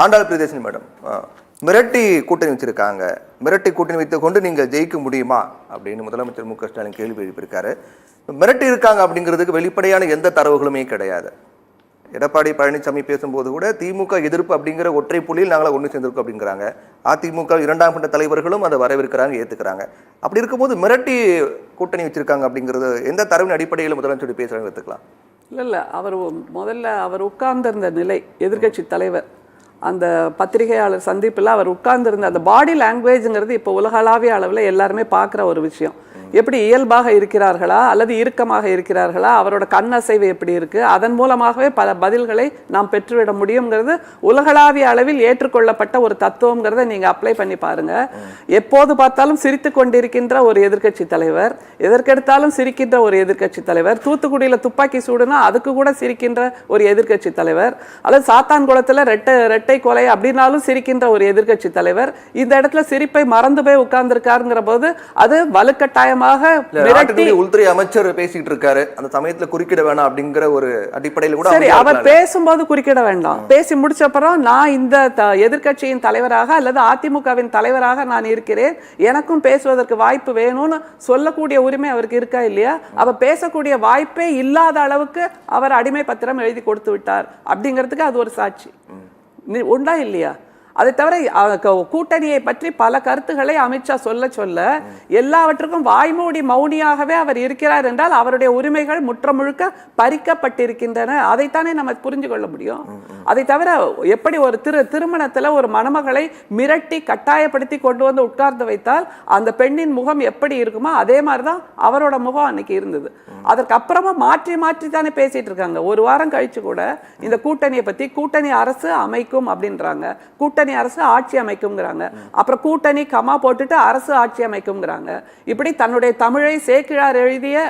Andal Priyadarshini madam, மிரட்டி கூட்டணி வச்சிருக்காங்க, மிரட்டி கூட்டணி வைத்துக் கொண்டு நீங்கள் ஜெயிக்க முடியுமா அப்படின்னு முதலமைச்சர் மு க ஸ்டாலின் கேள்வி எழுப்பியிருக்காரு. மிரட்டி இருக்காங்க அப்படிங்கிறதுக்கு வெளிப்படையான எந்த தரவுகளுமே கிடையாது. எடப்பாடி பழனிசாமி பேசும்போது கூட திமுக எதிர்ப்பு அப்படிங்கிற ஒற்றை புள்ளியில் நாங்கள ஒன்று சேர்ந்திருக்கோம் அப்படிங்கிறாங்க. அதிமுக 2ஆம் கட்ட தலைவர்களும் அதை வரவேற்கிறாங்க, ஏத்துக்கிறாங்க. அப்படி இருக்கும்போது மிரட்டி கூட்டணி வச்சிருக்காங்க அப்படிங்கிறது எந்த தரவின் அடிப்படையில் முதலமைச்சர் பேசுறாங்க எடுத்துக்கலாம்? இல்லை, அவர் உட்கார்ந்திருந்த நிலை, எதிர்கட்சி தலைவர் அந்த பத்திரிகையாளர் சந்திப்பில் அவர் உட்கார்ந்திருந்த அந்த பாடி லாங்குவேஜுங்கிறது இப்போ உலகளாவிய அளவில் எல்லாருமே பார்க்குற ஒரு விஷயம். எப்படி இயல்பாக இருக்கிறார்களா அல்லது இறுக்கமாக இருக்கிறார்களா, அவரோட கண்ணசைவு எப்படி இருக்குது, அதன் மூலமாகவே பல பதில்களை நாம் பெற்றுவிட முடியுங்கிறது உலகளாவிய அளவில் ஏற்றுக்கொள்ளப்பட்ட ஒரு தத்துவங்கிறத நீங்கள் அப்ளை பண்ணி பாருங்கள். எப்போது பார்த்தாலும் சிரித்து கொண்டிருக்கின்ற ஒரு எதிர்கட்சி தலைவர், எதற்கெடுத்தாலும் சிரிக்கின்ற ஒரு எதிர்கட்சி தலைவர், தூத்துக்குடியில் துப்பாக்கி சூடுனா அதுக்கு கூட சிரிக்கின்ற ஒரு எதிர்கட்சி தலைவர், அல்லது சாத்தான்குளத்தில் ரெட்டை கொலை அப்படின்னாலும் சிரிக்கின்ற ஒரு எதிர்கட்சி தலைவர், இந்த இடத்துல சிரிப்பை மறந்து போய் உட்கார்ந்துருக்காருங்கிற போது அது வலுக்கட்டாயம் உள்துறை அமைச்சர் பேசிட்டு இருக்காரு, அந்த சமயத்துல குறுக்கிட வேணாம் அப்படிங்கிற ஒரு அடிப்படையில் கூட சரி, அவர் பேசும்போது குறுக்கிட வேண்டாம். பேசி முடிச்ச அப்புறம் நான் இந்த எதிர்கட்சியின் தலைவராக அல்லது அதிமுகவின் தலைவராக நான் இருக்கிறேன், எனக்கும் பேசுவதற்கு வாய்ப்பு வேணும்னு சொல்லக்கூடிய உரிமை அவருக்கு இருக்கா இல்லையா? அவர் பேசக்கூடிய வாய்ப்பே இல்லாத அளவுக்கு அவர் அடிமை பத்திரம் எழுதி கொடுத்து விட்டார் அப்படிங்கிறதுக்கு அது ஒரு சாட்சி உண்டா இல்லையா? அதை தவிர கூட்டணியை பற்றி பல கருத்துக்களை அமித்ஷா சொல்ல எல்லாவற்றுக்கும் வாய்மூடி மௌனியாகவே அவர் இருக்கிறார் என்றால் அவருடைய உரிமைகள் முற்றமுழுக்க பறிக்கப்பட்டிருக்கின்றன. அதைத்தானே நம்ம புரிஞ்சு கொள்ள முடியும். அதை தவிர எப்படி ஒரு திருமணத்தில் ஒரு மணமகளை மிரட்டி கட்டாயப்படுத்தி கொண்டு வந்து உட்கார்ந்து வைத்தால் அந்த பெண்ணின் முகம் எப்படி இருக்குமோ அதே மாதிரிதான் அவரோட முகம் அன்னைக்கு இருந்தது. அதற்கு அப்புறமா மாற்றி தானே பேசிட்டு இருக்காங்க. ஒரு வாரம் கழிச்சு கூட இந்த கூட்டணியை பத்தி கூட்டணி அரசு அமைக்கும் அப்படின்றாங்க, கூட்டணி அரசு ஆட்சி அமைக்கும்ங்கிறாங்க, அப்புறம் கூட்டணி கமா போட்டுட்டு அரசு ஆட்சி அமைக்கும்ங்கிறாங்க. இப்படி தன்னுடைய தமிழை சேக்கிழார் எழுதிய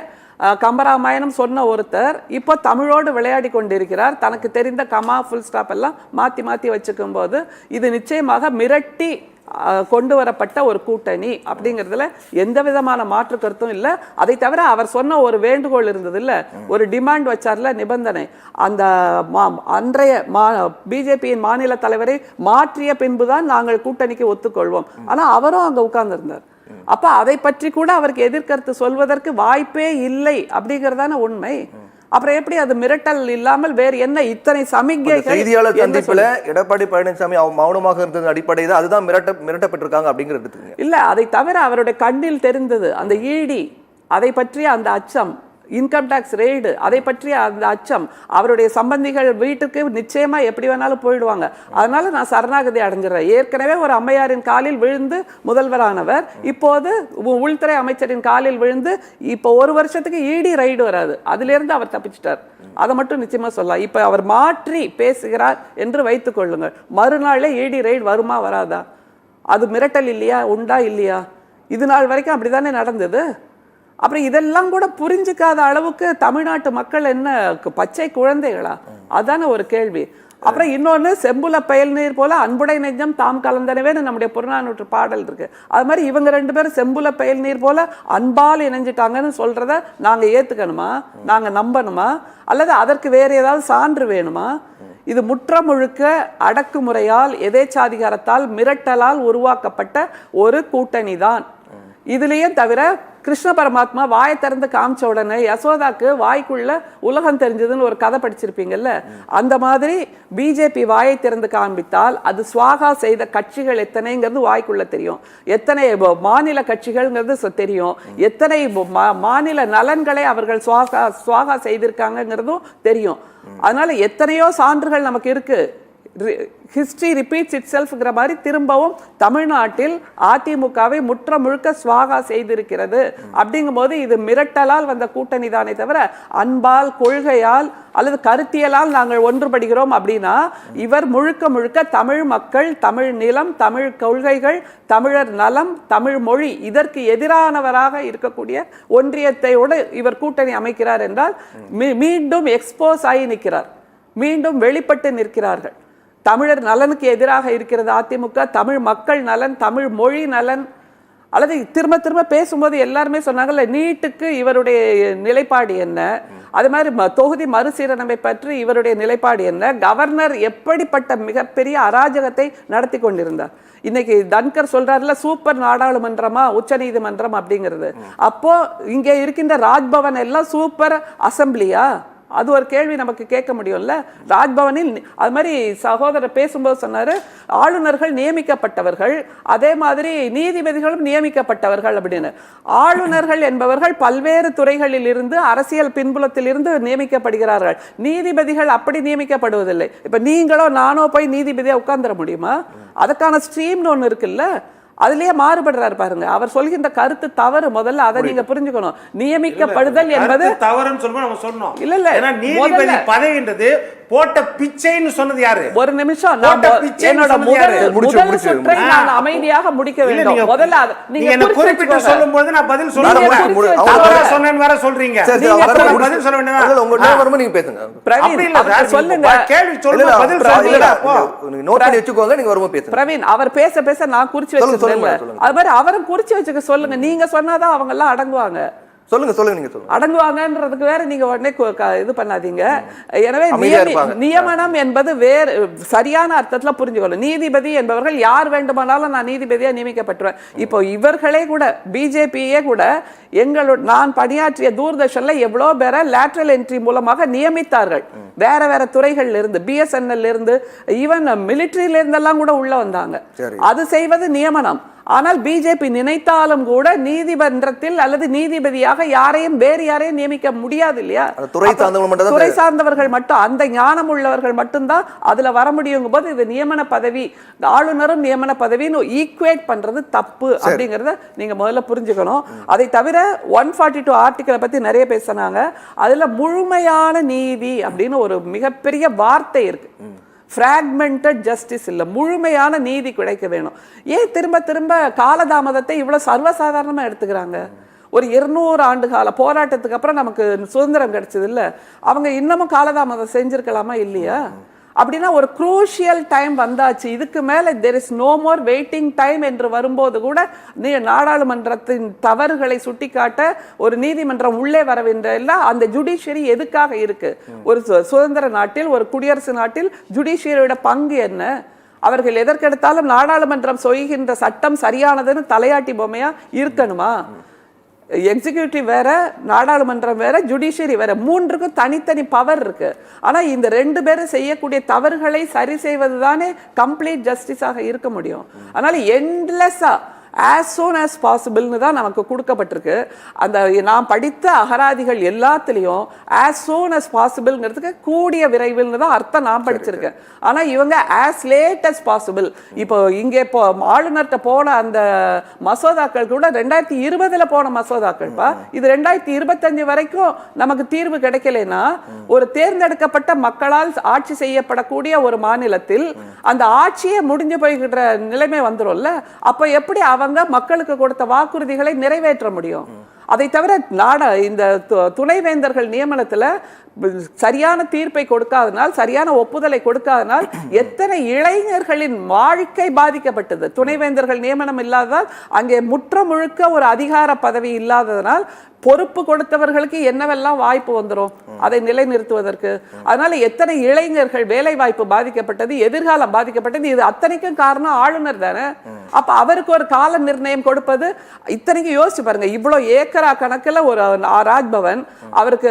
கம்பராமாயணம் சொன்ன ஒருத்தர் இப்போ தமிழோடு விளையாடி கொண்டிருக்கிறார். தனக்கு தெரிந்த கமா ஃபுல் ஸ்டாப் எல்லாம் மாற்றி வச்சுக்கும் போது இது நிச்சயமாக மிரட்டி கொண்டு வரப்பட்ட ஒரு கூட்டணி அப்படிங்கிறதுல எந்த விதமான மாற்று கருத்தும் இல்லை. அதை தவிர அவர் சொன்ன ஒரு வேண்டுகோள் இருந்தது இல்லை, ஒரு டிமாண்ட் வச்சார்ல, நிபந்தனை, அந்த அன்றைய பிஜேபியின் மாநில தலைவரை மாற்றிய பின்புதான் நாங்கள் கூட்டணிக்கு ஒத்துக்கொள்வோம். ஆனா அவரும் அங்க உட்கார்ந்து இருந்தார். அப்ப அதை பற்றி கூட அவருக்கு எதிர்கருத்து சொல்வதற்கு வாய்ப்பே இல்லை அப்படிங்கிறதான உண்மை. அப்புறம் எப்படி அது மிரட்டல் இல்லாமல் வேறு என்ன இத்தனை சமிக்ஞைகள்? செய்தியாளர் சந்திப்புல எடப்பாடி பழனிசாமி மௌனமாக இருந்தது அடிப்படையில் அதுதான் மிரட்டப்பட்டிருக்காங்க அப்படிங்கிறது இல்ல. அதை தவிர அவருடைய கண்ணில் தெரிந்தது அந்த ஈடி, அதை பற்றிய அந்த அச்சம், இன்கம் டாக்ஸ் ரெய்டு, அதை பற்றிய அந்த அச்சம், அவருடைய சம்பந்திகள் வீட்டுக்கு நிச்சயமா எப்படி வேணாலும் போயிடுவாங்க, அதனால நான் சரணாகதி அடைஞ்சிடறேன். ஏற்கனவே ஒரு அம்மையாரின் காலில் விழுந்து முதல்வரானவர் இப்போது உள்துறை அமைச்சரின் காலில் விழுந்து இப்போ ஒரு வருஷத்துக்கு ஈடி ரைடு வராது, அதுல இருந்து அவர் தப்பிச்சிட்டார். அதை மட்டும் நிச்சயமா சொல்லலாம். இப்ப அவர் மாற்றி பேசுகிறார் என்று வைத்துக் கொள்ளுங்கள், மறுநாளே ஈடி ரைடு வருமா வராதா? அது மிரட்டல் இல்லையா? உண்டா இல்லையா? இது நாள் வரைக்கும் அப்படித்தானே நடந்தது. அப்புறம் இதெல்லாம் கூட புரிஞ்சுக்காத அளவுக்கு தமிழ்நாட்டு மக்கள் என்ன பச்சை குழந்தைகளா? அதான ஒரு கேள்வி. அப்புறம் இன்னொன்னு, செம்புல பயல் நீர் போல அன்புடை நெஞ்சம் தாம் கலந்தனவேன்னு நம்முடைய புறநானூற்று பாடல் இருக்கு. அது மாதிரி இவங்க 2 பேரும் செம்புல பயல் நீர் போல அன்பால் இணைஞ்சிட்டாங்கன்னு சொல்றத நாங்க ஏத்துக்கணுமா? நாங்க நம்பணுமா? அல்லது அதற்கு வேற ஏதாவது சான்று வேணுமா? இது முற்றமுழுக்க அடக்குமுறையால், எதேச்சாதிகாரத்தால், மிரட்டலால் உருவாக்கப்பட்ட ஒரு கூட்டணி தான். இதுலயும் தவிர கிருஷ்ண பரமாத்மா வாயை திறந்து காமிச்ச உடனே யசோதாக்கு வாய்க்குள்ள உலகம் தெரிஞ்சதுன்னு ஒரு கதை படிச்சிருப்பீங்கல்ல, அந்த மாதிரி பிஜேபி வாயை திறந்து காண்பித்தால் அது சுவாகா செய்த கட்சிகள் எத்தனைங்கிறது வாய்க்குள்ள தெரியும், எத்தனை மாநில கட்சிகள்ங்கிறது தெரியும், எத்தனை மாநில நலன்களை அவர்கள் சுவாகா செய்திருக்காங்கிறதும் தெரியும். அதனால எத்தனையோ சான்றுகள் நமக்கு இருக்கு. ஹிஸ்டரி ரிப்பீட்ஸ் இட் செல்ஃப்ங்கிற மாதிரி திரும்பவும் தமிழ்நாட்டில் அதிமுகவை முற்ற முழுக்க சுவாகா செய்திருக்கிறது. அப்படிங்கும் போது இது மிரட்டலால் வந்த கூட்டணி தானே தவிர அன்பால், கொள்கையால் அல்லது கருத்தியலால் நாங்கள் ஒன்றுபடுகிறோம் அப்படின்னா, இவர் முழுக்க தமிழ் மக்கள், தமிழ் நிலம், தமிழ் கொள்கைகள், தமிழர் நலம், தமிழ் மொழி இதற்கு எதிரானவராக இருக்கக்கூடிய ஒன்றியத்தையோடு இவர் கூட்டணி அமைக்கிறார் என்றால் மீண்டும் எக்ஸ்போஸ் ஆகி நிற்கிறார், மீண்டும் வெளிப்பட்டு நிற்கிறார்கள். தமிழர் நலனுக்கு எதிராக இருக்கிறது அதிமுக. தமிழ் மக்கள் நலன், தமிழ் மொழி நலன், அல்லது திரும்ப திரும்ப பேசும்போது எல்லாருமே சொன்னாங்கல்ல, நீட்டுக்கு இவருடைய நிலைப்பாடு என்ன, அது மாதிரி தொகுதி மறுசீரமைப்பை பற்றி இவருடைய நிலைப்பாடு என்ன, கவர்னர் எப்படிப்பட்ட மிகப்பெரிய அராஜகத்தை நடத்தி கொண்டிருந்தார். இன்னைக்கு தன்கர் சொல்றாருல, சூப்பர் நாடாளுமன்றமா உச்ச நீதிமன்றம் அப்படிங்கிறது. அப்போ இங்க இருக்கின்ற ராஜ்பவன் எல்லாம் சூப்பர் அசம்பிளியா? அது ஒரு கேள்வி நமக்கு கேட்க முடியும்ல. ராஜ்பவனில் அது மாதிரி சகோதரர் பேசும்போது சொன்னாரு, ஆளுநர்கள் நியமிக்கப்பட்டவர்கள், அதே மாதிரி நீதிபதிகளும் நியமிக்கப்பட்டவர்கள் அப்படின்னு. ஆளுநர்கள் என்பவர்கள் பல்வேறு துறைகளில் இருந்து, அரசியல் பின்புலத்தில் இருந்து நியமிக்கப்படுகிறார்கள். நீதிபதிகள் அப்படி நியமிக்கப்படுவதில்லை. இப்ப நீங்களோ நானோ போய் நீதிபதியா உட்கார்ந்துட முடியுமா? அதுக்கான ஸ்ட்ரீம்னு ஒண்ணு இருக்குல்ல, அதுலயே மாறுபடுறாரு பாருங்க. அவர் சொல்கின்ற கருத்து தவறு. முதல்ல அதை நீங்க புரிஞ்சுக்கணும். நியமிக்கப்படுதல் என்பது தவறுன்னு சொல்லும்போது நம்ம சொன்னோம். இல்ல ஏன்னா நீதிபதி பதவின்றது போட்ட பிச்சைன்னு சொன்னது யாரு? ஒரு நிமிஷம், என்னோட முதல் சுற்றை நான் அமைதியாக முடிக்க வேண்டும். முதல்ல நீங்க குறிப்பிட்டு சொல்லும்போது நான் பதில் சொல்லுவேன். தவறா சொன்னேன்னு வேற சொல்றீங்க. பதில் சொல்ல வேண்டாம். உங்க நேரம் நீங்க பேசுங்க. பிரவீன் சொல்லுங்க, கேள்வி சொல்லுங்க, பதில் சொல்லுங்க. நீங்க நோட் பண்ணி வச்சுக்கோங்க, நீங்க வரும்போது பேசுங்க. பிரவீன் அவர் பேச பேச நான் குறிச்சு வச்சிருக்கேன். அது மாதிரி அவரும் குறிச்சு வச்சுக்க சொல்லுங்க. நீங்க சொன்னாதான் அவங்க எல்லாம் அடங்குவாங்க. சொல்லுங்க சொல்லுங்க, நீங்க சொல்லுங்க. அடங்குவாங்கன்றதுக்கு வேற நீங்க உடனே இது பண்ணாதீங்க. எனவே நியமனம் என்பது வேறு சரியான அர்த்தத்துல புரிஞ்சுக்கணும். நீதிபதி என்பவர்கள் யார் வேண்டுமானாலும் நான் நீதிபதியா நியமிக்கப்பட்டுருவேன். இப்போ இவர்களே கூட, பிஜேபியே கூட நான் பணியாற்றிய தூர்தர்ஷன்ல எவ்வளோ பேரை லேட்டரல் என்ட்ரி மூலமாக நியமித்தார்கள். வேற வேற துறைகள்ல இருந்து, பிஎஸ்என்எல் இருந்து, ஈவன் மிலிட்டரியில இருந்தெல்லாம் கூட உள்ள வந்தாங்க. அது செய்வது நியமனம். ஆனால் பிஜேபி நினைத்தாலும் கூட நீதிமன்றத்தில் அல்லது நீதிபதியாக யாரையும் வேறு யாரையும் நியமிக்க முடியாது இல்லையா? துறை சார்ந்தவர்கள் மட்டும், அந்த ஞானம் உள்ளவர்கள் மட்டும்தான் அதுல வர முடியும் போது இது நியமன பதவி, ஆளுநரும் நியமன பதவின்னு ஈக்குவேட் பண்றது தப்பு அப்படிங்கறத நீங்க முதல்ல புரிஞ்சுக்கணும். அதை தவிர 142 ஆர்டிகிளை பத்தி நிறைய பேசினாங்க. அதுல முழுமையான நீதி அப்படின்னு ஒரு மிகப்பெரிய வார்த்தை இருக்கு. ஃப்ராக்மெண்டட் ஜஸ்டிஸ் இல்லை, முழுமையான நீதி கிடைக்க வேணும். ஏன் திரும்ப திரும்ப காலதாமதத்தை இவ்வளவு சர்வசாதாரணமா எடுத்துக்கிறாங்க? ஒரு 200 ஆண்டு கால போராட்டத்துக்கு அப்புறம் நமக்கு சுதந்திரம் கிடைச்சது இல்ல, அவங்க இன்னமும் காலதாமதம் செஞ்சிருக்கலாமா இல்லையா? அப்படின்னா ஒரு குரூஷியல் டைம் வந்தாச்சு, இதுக்கு மேல there is no more waiting time என்று வரும்போது கூட நாடாளுமன்றத்தின் தவறுகளை சுட்டிக்காட்ட ஒரு நீதிமன்றம் உள்ளே வரவேண்டிய அந்த ஜுடிஷியரி எதுக்காக இருக்கு? ஒரு சுதந்திர நாட்டில், ஒரு குடியரசு நாட்டில் ஜுடிஷியரியோட பங்கு என்ன? அவர்கள் எதற்கெடுத்தாலும் நாடாளுமன்றம் சொல்கின்ற சட்டம் சரியானதுன்னு தலையாட்டி பொம்மையா இருக்கணுமா? எக்ஸிக்யூட்டிவ் வேற, நாடாளுமன்றம் வேற, ஜுடிஷியரி வேற, மூன்றுக்கும் தனித்தனி பவர் இருக்கு. ஆனா இந்த 2 பேரும் செய்யக்கூடிய தவறுகளை சரி செய்வது தானே கம்ப்ளீட் ஜஸ்டிஸாக இருக்க முடியும். அதனால எண்ட்லெஸ்ஸா as soon as possible தான் நமக்கு கொடுக்கப்பட்டிருக்கு. அந்த நான் படித்த அகராதிகள் எல்லாத்துலேயும் as soon as possibleங்கிறதுக்கு கூடிய விரைவில் தான் அர்த்தம் நான் படிச்சிருக்கேன். ஆனால் இவங்க as late as possible. இப்போ இங்கே இப்போ ஆளுநர்கிட்ட போன அந்த மசோதாக்கள் கூட 2020 போன மசோதாக்கள்ப்பா. இது 2025 வரைக்கும் நமக்கு தீர்வு கிடைக்கலன்னா, ஒரு தேர்ந்தெடுக்கப்பட்ட மக்களால் ஆட்சி செய்யப்படக்கூடிய ஒரு மாநிலத்தில் அந்த ஆட்சியே முடிஞ்சு போய்கிற நிலைமை வந்துடும்ல. அப்போ எப்படி அவங்க மக்களுக்கு கொடுத்த வாக்குறுதிகளை நிறைவேற்ற முடியும்? அதை தவிர இந்த துணைவேந்தர்கள் நியமனத்துல சரியான தீர்ப்பை கொடுக்காதனால், சரியான ஒப்புதலை கொடுக்காதனால் எத்தனை இளைஞர்களின் வாழ்க்கை பாதிக்கப்பட்டது. துணைவேந்தர்கள் நியமனம் இல்லாததால், அங்கே முற்ற முழுக்க ஒரு அதிகார பதவி இல்லாததனால் பொறுப்பு கொடுத்தவர்களுக்கு என்னவெல்லாம் வாய்ப்பு வந்துடும் அதை நிலைநிறுத்துவதற்கு. அதனால எத்தனை இளைஞர்கள் வேலை வாய்ப்பு பாதிக்கப்பட்டது, எதிர்காலம் பாதிக்கப்பட்டது. இது அத்தனைக்கும் காரணம் ஆளுநர் தானே. அப்ப அவருக்கு ஒரு கால நிர்ணயம் கொடுப்பது, இத்தனைக்கும் யோசிச்சு பாருங்க. இவ்வளவு ஏக்கரா கணக்குல ஒரு ராஜ்பவன், அவருக்கு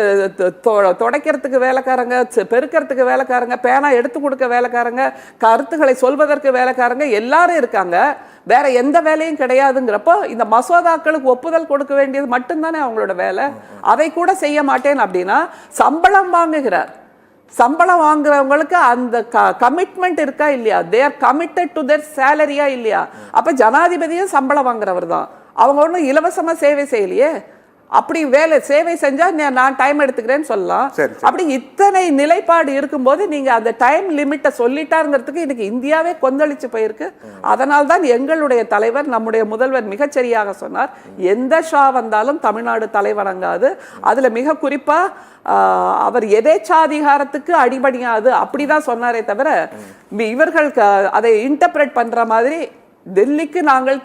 துடைக்கிறதுக்கு வேலைக்காரங்க, பெருக்கிறதுக்கு வேலைக்காரங்க, பேனா எடுத்து கொடுக்க வேலைக்காரங்க, கருத்துக்களை சொல்வதற்கு வேலைக்காரங்க எல்லாரும் இருக்காங்க. வேற எந்த வேலையும் கிடையாதுங்கிறப்போ இந்த மசோதாக்களுக்கு ஒப்புதல் கொடுக்க வேண்டியது மட்டும்தானே அவங்களோட வேலை. அதை கூட செய்ய மாட்டேன் அப்படின்னா சம்பளம் வாங்குகிறார். சம்பளம் வாங்குறவங்களுக்கு அந்த கமிட்மெண்ட் இருக்கா இல்லையா? They are committed to their சேலரியா இல்லையா? அப்ப ஜனாதிபதியும் சம்பளம் வாங்குறவர் தான். அவங்க ஒன்றும் இலவசமா சேவை செய்யலையே. அப்படி வேலை சேவை செஞ்சா நான் டைம் எடுத்துக்கிறேன்னு சொல்லலாம். அப்படி இத்தனை நிலைப்பாடு இருக்கும்போது நீங்க அந்த டைம் லிமிட்டை சொல்லிட்டாருங்கிறதுக்கு இன்னைக்கு இந்தியாவே கொந்தளிச்சு போயிருக்கு. அதனால் தான் எங்களுடைய தலைவர், நம்முடைய முதல்வர் மிகச்சரியாக சொன்னார், எந்த ஷா வந்தாலும் தமிழ்நாடு தலைவணங்காது. அதுல மிக குறிப்பா அவர் எதேச்சாதிகாரத்துக்கு அடிபணியாது அப்படிதான் சொன்னாரே தவிர, இவர்கள் அதை இன்டர்பிரேட் பண்ற மாதிரி டெல்லிக்கு நாங்கள்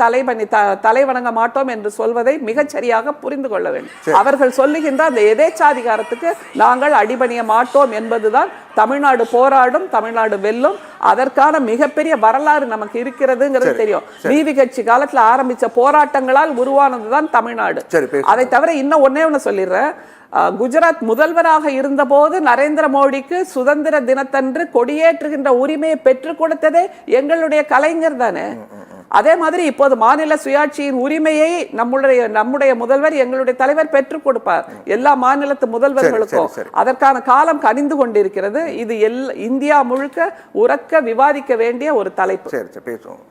தலை வணங்க மாட்டோம் என்று சொல்வதை மிகச்சரியாக புரிந்து கொள்ள வேண்டும். அவர்கள் சொல்லுகின்ற அந்த எதேச்சாதிகாரத்துக்கு நாங்கள் அடிபணிய மாட்டோம் என்பதுதான் தமிழ்நாடு போராடும், தமிழ்நாடு வெல்லும். அதற்கான மிகப்பெரிய வரலாறு நமக்கு இருக்கிறதுங்கிறது தெரியும். நீதி கட்சி காலத்துல ஆரம்பிச்ச போராட்டங்களால் உருவானதுதான் தமிழ்நாடு. அதை தவிர இன்னும் ஒண்ணு சொல்லிடுறேன். குஜராத் முதல்வராக இருந்தபோது நரேந்திர மோடிக்கு சுதந்திர தினத்தன்று கொடியேற்றுகின்ற உரிமையை பெற்றுக் கொடுத்ததே எங்களுடைய கலைஞர் தானே. அதே மாதிரி இப்போது மாநில சுயாட்சியின் உரிமையை நம்முடைய முதல்வர், எங்களுடைய தலைவர் பெற்றுக் கொடுப்பார் எல்லா மாநிலத்து முதல்வர்களுக்கும். அதற்கான காலம் கனிந்து கொண்டிருக்கிறது. இது இந்தியா முழுக்க உறக்க விவாதிக்க வேண்டிய ஒரு தலைப்பு. பேசுவோம்.